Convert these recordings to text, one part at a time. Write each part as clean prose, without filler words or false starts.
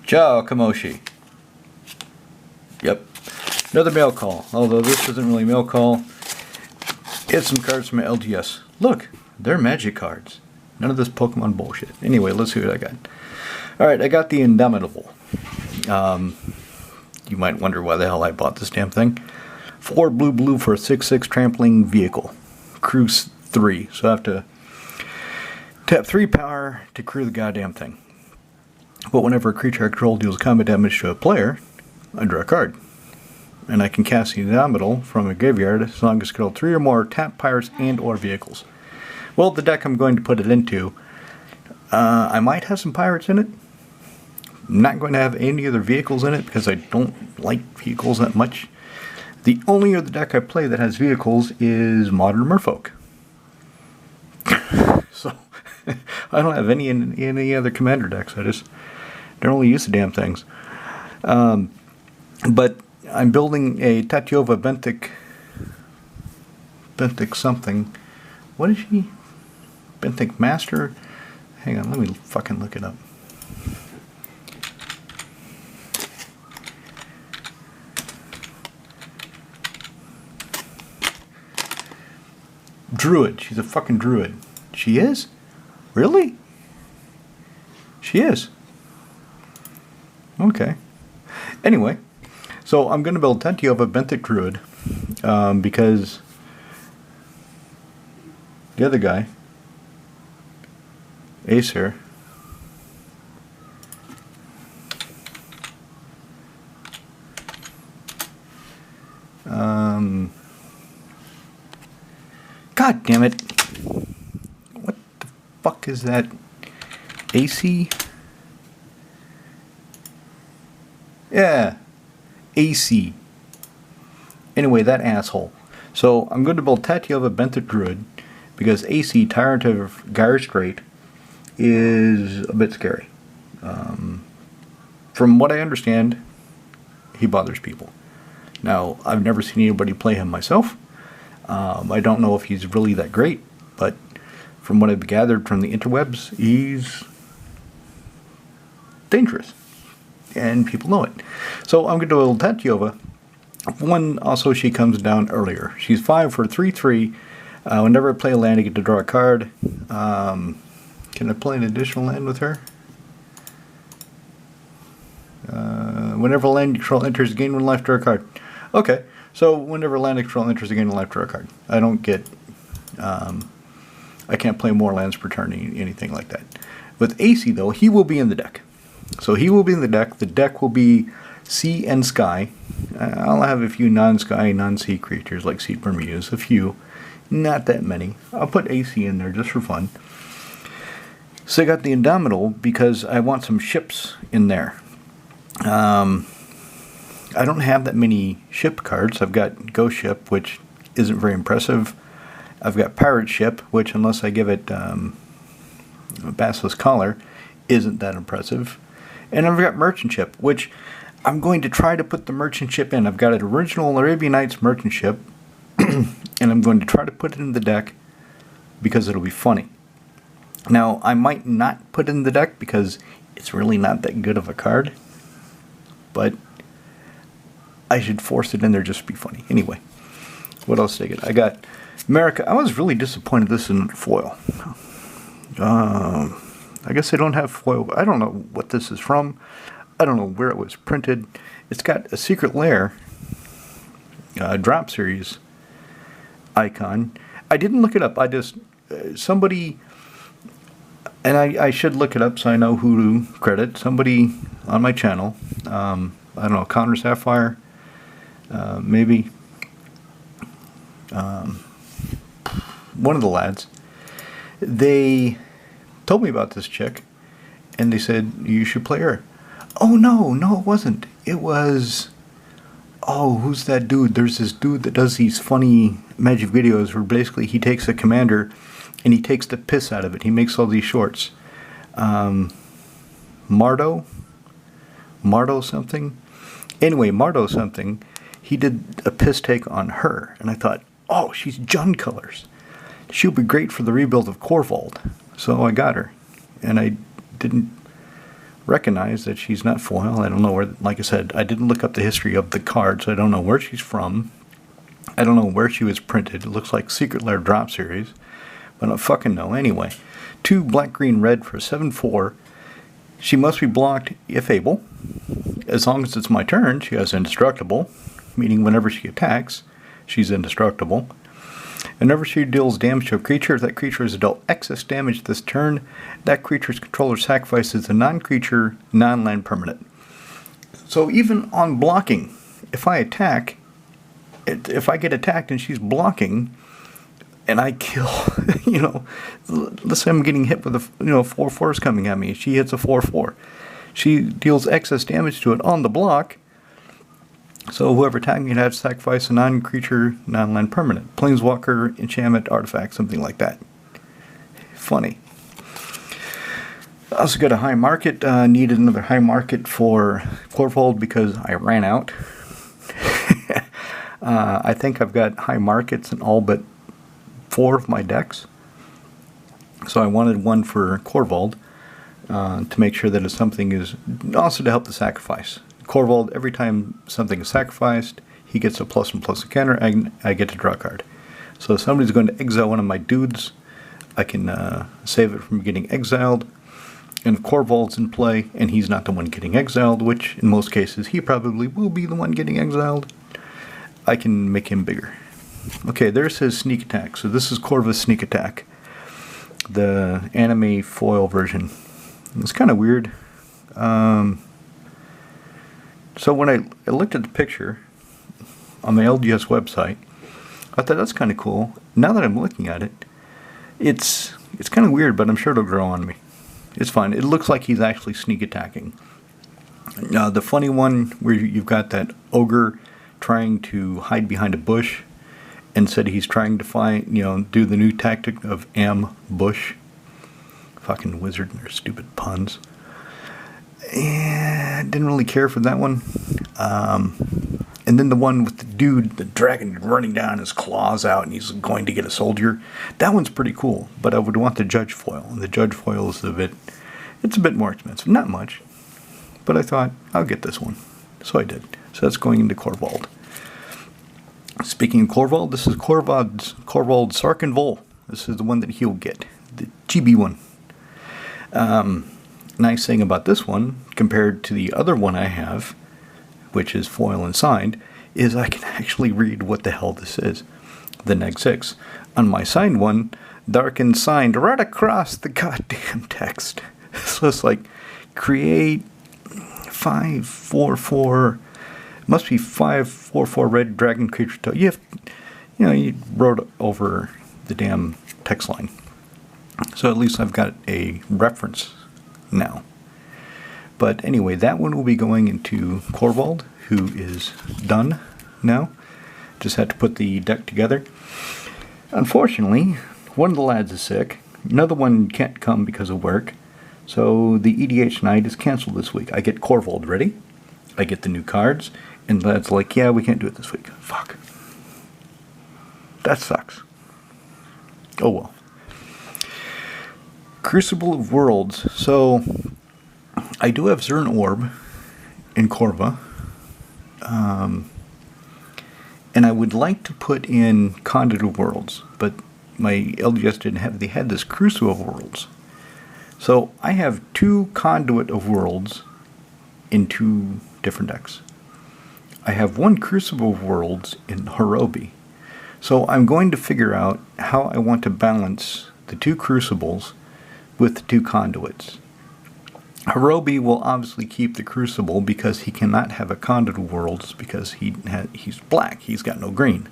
Ciao, Kamoshi. Yep. Another mail call. Although this isn't really mail call. It's some cards from my LGS. Look, they're magic cards. None of this Pokemon bullshit. Anyway, let's see what I got. Alright, I got the Indomitable. You might wonder why the hell I bought this damn thing. 4 blue for a 6/6 trampling vehicle. Cruise 3. So I have to tap 3 power to crew the goddamn thing. But whenever a creature I control deals combat damage to a player, I draw a card. And I can cast the Indomitable from a graveyard as long as I control 3 or more tap pirates and or vehicles. Well, the deck I'm going to put it into, I might have some pirates in it. I'm not going to have any other vehicles in it because I don't like vehicles that much. The only other deck I play that has vehicles is Modern Merfolk. So, I don't have any other commander decks. I just don't really use the damn things. But I'm building a Tatyova Benthic something. What is she? Benthic Master? Hang on, let me fucking look it up. Druid. She's a fucking druid. She is? Really? She is. Okay. Anyway, so I'm going to build Tatyova Benthic Druid because the other guy, Acer, God damn it. What the fuck is that? AC? Yeah. AC. Anyway, that asshole. So, I'm going to build Tatyova Benthic Druid because AC, Tyrant of Gyre Strait, is a bit scary. From what I understand, he bothers people. Now, I've never seen anybody play him myself. I don't know if he's really that great, but from what I've gathered from the interwebs, he's dangerous. And people know it. So I'm going to build Tatyova. One, also, she comes down earlier. She's 5 for 3/3. Whenever I play a land, I get to draw a card. Can I play an additional land with her? Whenever land control enters, gain 1 life, draw a card. Okay, so whenever land control enters, gain 1 life, draw a card. I don't get... I can't play more lands per turn, anything like that. With AC, though, he will be in the deck. So he will be in the deck. The deck will be sea and sky. I'll have a few non-sky, non-sea creatures like Seed Bermudas. A few. Not that many. I'll put AC in there just for fun. So I got the Indomitable because I want some ships in there. I don't have that many ship cards. I've got Ghost Ship, which isn't very impressive. I've got Pirate Ship, which unless I give it a Basilisk Collar, isn't that impressive. And I've got Merchant Ship, which I'm going to try to put the Merchant Ship in. I've got an original Arabian Nights Merchant Ship, and I'm going to try to put it in the deck because it'll be funny. Now, I might not put it in the deck because it's really not that good of a card, but I should force it in there just to be funny. Anyway, what else did I get? I got America. I was really disappointed this isn't foil. I guess they don't have foil. I don't know what this is from. I don't know where it was printed. It's got a Secret Lair drop series icon. I didn't look it up. I just somebody, and I should look it up so I know who to credit. Somebody on my channel. I don't know, Connor Sapphire, maybe. One of the lads. They told me about this chick, and they said you should play her. Oh no, it wasn't. It was, oh, who's that dude? There's this dude that does these funny magic videos where basically he takes a commander and he takes the piss out of it. He makes all these shorts. Mardo something. Anyway, Mardo something. He did a piss take on her, and I thought, oh, she's Jund colors. She'll be great for the rebuild of Korvald. So I got her, and I didn't recognize that she's not foil. I don't know where, like I said, I didn't look up the history of the card, so I don't know where she's from. I don't know where she was printed. It looks like Secret Lair drop series, but I don't fucking know. Anyway, 2 black, green, red for 7/4. She must be blocked if able. As long as it's my turn, she has indestructible, meaning whenever she attacks, she's indestructible. Whenever she deals damage to a creature, if that creature has dealt excess damage this turn, that creature's controller sacrifices a non-creature, non-land permanent. So even on blocking, if I attack, if I get attacked and she's blocking, and I kill, let's say I'm getting hit with 4/4s coming at me. She hits a 4/4. She deals excess damage to it on the block. So whoever attacked me would have to sacrifice a non-creature, non-land permanent. Planeswalker, enchantment, artifact, something like that. Funny. I also got a high market. Needed another high market for Korvald because I ran out. I think I've got high markets in all but 4 of my decks. So I wanted one for Korvald to make sure that if something is... Also to help the sacrifice. Korvald, every time something is sacrificed, he gets a +1/+a counter, I get to draw a card. So if somebody's going to exile one of my dudes, I can save it from getting exiled. And if Korvald's in play, and he's not the one getting exiled, which in most cases he probably will be the one getting exiled, I can make him bigger. Okay, there's his sneak attack. So this is Korva's sneak attack. The anime foil version. It's kind of weird. So when I looked at the picture on the LGS website, I thought that's kind of cool. Now that I'm looking at it, it's kind of weird, but I'm sure it'll grow on me. It's fine. It looks like he's actually sneak attacking. The funny one where you've got that ogre trying to hide behind a bush and said he's trying to do the new tactic of ambush. Fucking wizard and their stupid puns. I didn't really care for that one. And then the one with the dragon running down his claws out and he's going to get a soldier. That one's pretty cool, but I would want the judge foil. And the judge foil is it's a bit more expensive. Not much, but I thought, I'll get this one. So I did. So that's going into Korvald. Speaking of Korvald, this is Korvald Sarkin Vol. This is the one that he'll get. The GB one. Nice thing about this one, compared to the other one I have, which is foil and signed, is I can actually read what the hell this is. The Neg 6. On my signed one, dark and signed right across the goddamn text. So it's like, create 5/4/4, must be 5/4/4 red dragon creature. You wrote over the damn text line. So at least I've got a reference now. But anyway, that one will be going into Korvald, who is done now. Just had to put the deck together. Unfortunately, one of the lads is sick. Another one can't come because of work. So the EDH night is canceled this week. I get Korvald ready. I get the new cards. And the lad's like, yeah, we can't do it this week. Fuck. That sucks. Oh well. Crucible of Worlds. So I do have Zern Orb in Korva. And I would like to put in Conduit of Worlds, but my LGS didn't have, they had this Crucible of Worlds. So I have 2 Conduit of Worlds in 2 different decks. I have 1 Crucible of Worlds in Hirobi. So I'm going to figure out how I want to balance the 2 Crucibles with the 2 Conduits. Hirobi will obviously keep the Crucible because he cannot have a Conduit of Worlds because he's black. He's got no green.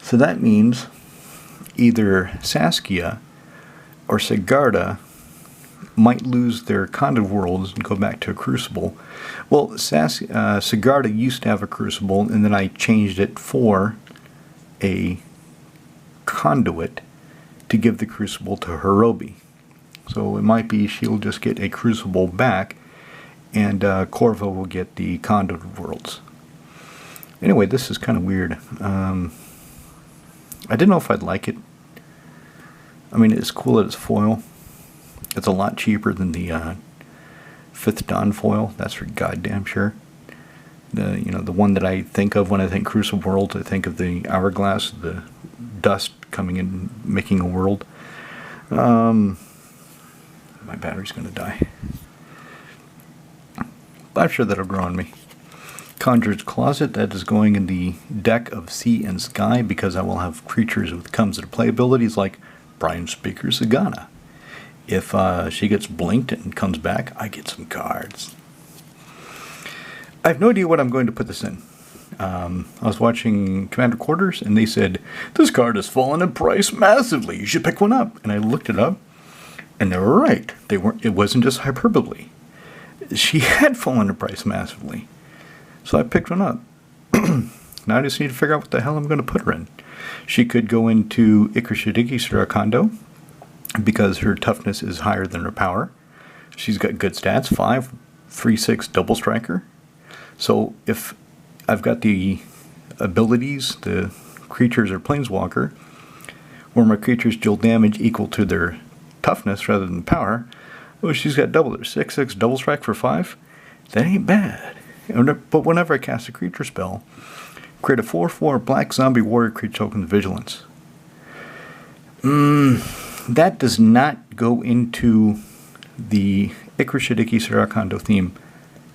So that means either Saskia or Sigarda might lose their Conduit of Worlds and go back to a Crucible. Well, Sigarda used to have a Crucible, and then I changed it for a Conduit to give the Crucible to Hirobi. So it might be she'll just get a Crucible back, and Korva will get the Conduit of Worlds. Anyway, this is kind of weird. I didn't know if I'd like it. I mean, it's cool that it's foil. It's a lot cheaper than the 5th Dawn foil. That's for goddamn sure. The one that I think of when I think Crucible Worlds, I think of the hourglass, the dust coming in, making a world. My battery's going to die. But I'm sure that'll grow on me. Conjurer's Closet, that is going in the deck of Sea and Sky because I will have creatures with comes into play abilities like Brian Speaker Sagana. If she gets blinked and comes back, I get some cards. I have no idea what I'm going to put this in. I was watching Commander Quarters and they said, this card has fallen in price massively. You should pick one up. And I looked it up and they were right. It wasn't just hyperbole. She had fallen in price massively. So I picked one up. Now I just need to figure out what the hell I'm going to put her in. She could go into Ikra Surakondo because her toughness is higher than her power. She's got good stats, 5, 3, 6 double striker. So if I've got the abilities, the creatures or planeswalker, where my creatures deal damage equal to their toughness rather than power, well, she's got double her 6, 6 double strike for 5. That ain't bad. But whenever I cast a creature spell, create a 4/4 black zombie warrior creature token with vigilance. That does not go into the Ikra Surakondo theme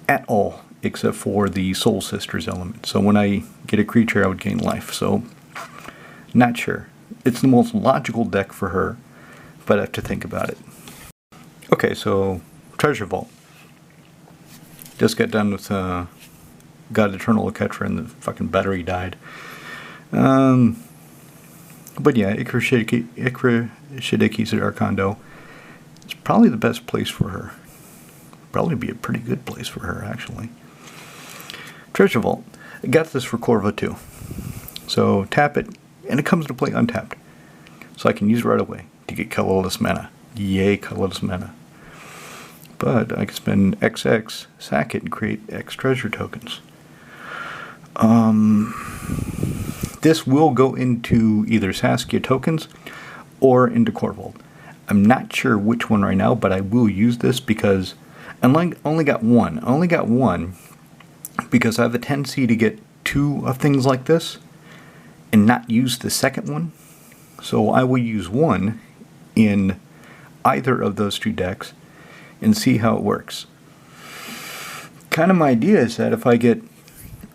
at all, except for the Soul Sisters element. So when I get a creature, I would gain life. So, not sure. It's the most logical deck for her, but I have to think about it. Okay, so Treasure Vault. Just got done with God Eternal Oketra and the fucking battery died. But yeah, Ikra Surakondo is probably the best place for her. Probably be a pretty good place for her, actually. Treasure Vault. I got this for Korvald too. So tap it, and it comes into play untapped. So I can use it right away to get colorless mana. Yay, colorless mana. But I can spend XX, sack it, and create X treasure tokens. This will go into either Saskia tokens or into Korvald. I'm not sure which one right now, but I will use this because I only got one. I only got one because I have a tendency to get 2 of things like this and not use the second one. So I will use one in either of those 2 decks and see how it works. Kind of my idea is that if I get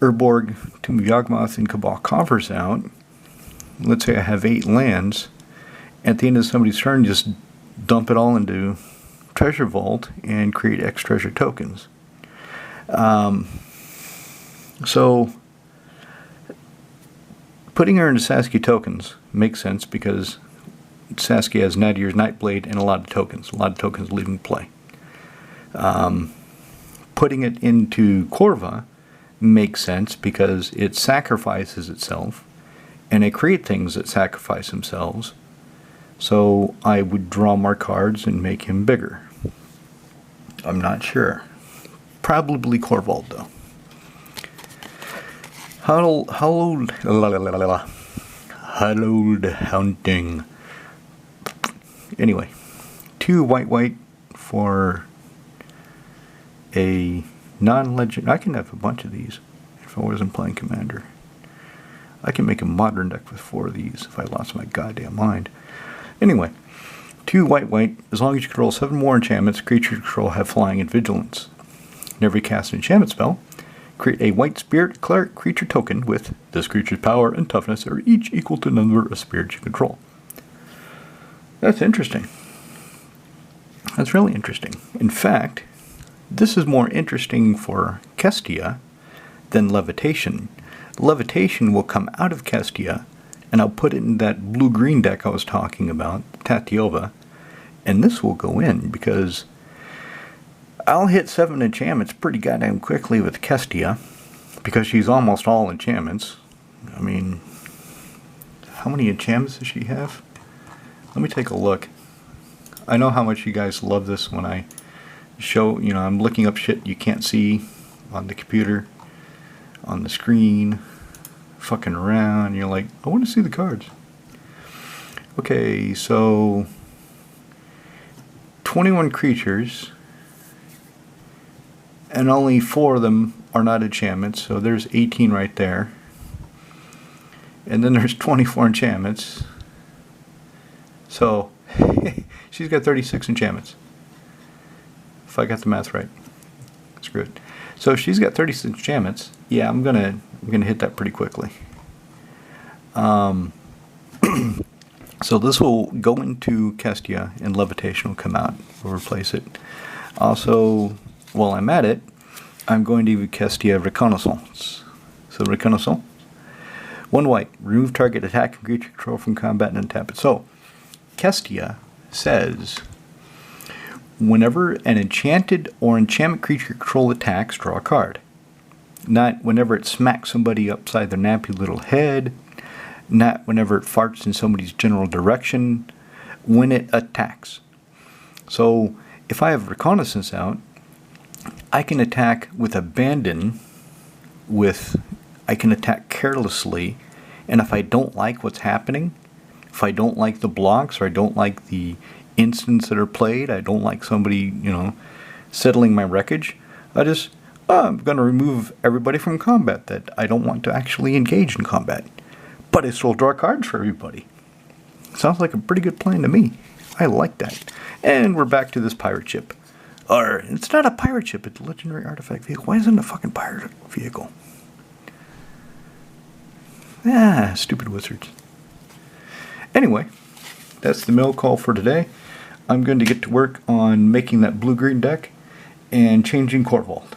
Urborg, Tomb of Yawgmoth, and Cabal Coffers out, let's say I have 8 lands, at the end of somebody's turn, just dump it all into Treasure Vault and create X treasure tokens. So putting her into Saskia tokens makes sense because Saskia has Nadir's Nightblade and a lot of tokens. A lot of tokens leaving play. Putting it into Korva makes sense because it sacrifices itself and it creates things that sacrifice themselves. So I would draw more cards and make him bigger. I'm not sure. Probably Korvald though. Hallowed Hunting. Anyway, 2 white for a non-legend. I can have a bunch of these if I wasn't playing Commander. I can make a modern deck with 4 of these if I lost my goddamn mind. Anyway, 2 white. As long as you control 7 more enchantments, creatures you control have flying and vigilance. Whenever you cast an enchantment spell, create a white spirit cleric creature token with this creature's power and toughness are each equal to the number of spirits you control. That's interesting. That's really interesting. In fact, this is more interesting for Kestia than Levitation. Levitation will come out of Kestia, and I'll put it in that blue-green deck I was talking about, Tatiova, and this will go in because I'll hit 7 enchantments pretty goddamn quickly with Kestia because she's almost all enchantments. I mean, how many enchantments does she have? Let me take a look. I know how much you guys love this when I show, I'm looking up shit you can't see on the computer, on the screen, fucking around. You're like, I want to see the cards. Okay, so 21 creatures and only 4 of them are not enchantments, so there's 18 right there. And then there's 24 enchantments. So she's got 36 enchantments. If I got the math right. That's good. So if she's got 36 enchantments, yeah, I'm gonna hit that pretty quickly. So this will go into Kestia, and Levitation will come out. We'll replace it. Also, while I'm at it, I'm going to give Kestia Reconnaissance. So Reconnaissance. 1 white. Remove target attacking creature control from combat and untap it. So, Kestia says, whenever an enchanted or enchantment creature control attacks, draw a card. Not whenever it smacks somebody upside their nappy little head. Not whenever it farts in somebody's general direction. When it attacks. So, if I have Reconnaissance out, I can attack with abandon, I can attack carelessly, and if I don't like what's happening, if I don't like the blocks, or I don't like the instants that are played, I don't like somebody, settling my wreckage, I'm going to remove everybody from combat that I don't want to actually engage in combat. But I still draw cards for everybody. Sounds like a pretty good plan to me. I like that. And we're back to this pirate ship. Or, it's not a pirate ship, it's a legendary artifact vehicle. Why isn't it a fucking pirate vehicle? Stupid wizards. Anyway, that's the mail call for today. I'm going to get to work on making that blue-green deck and changing Korvald.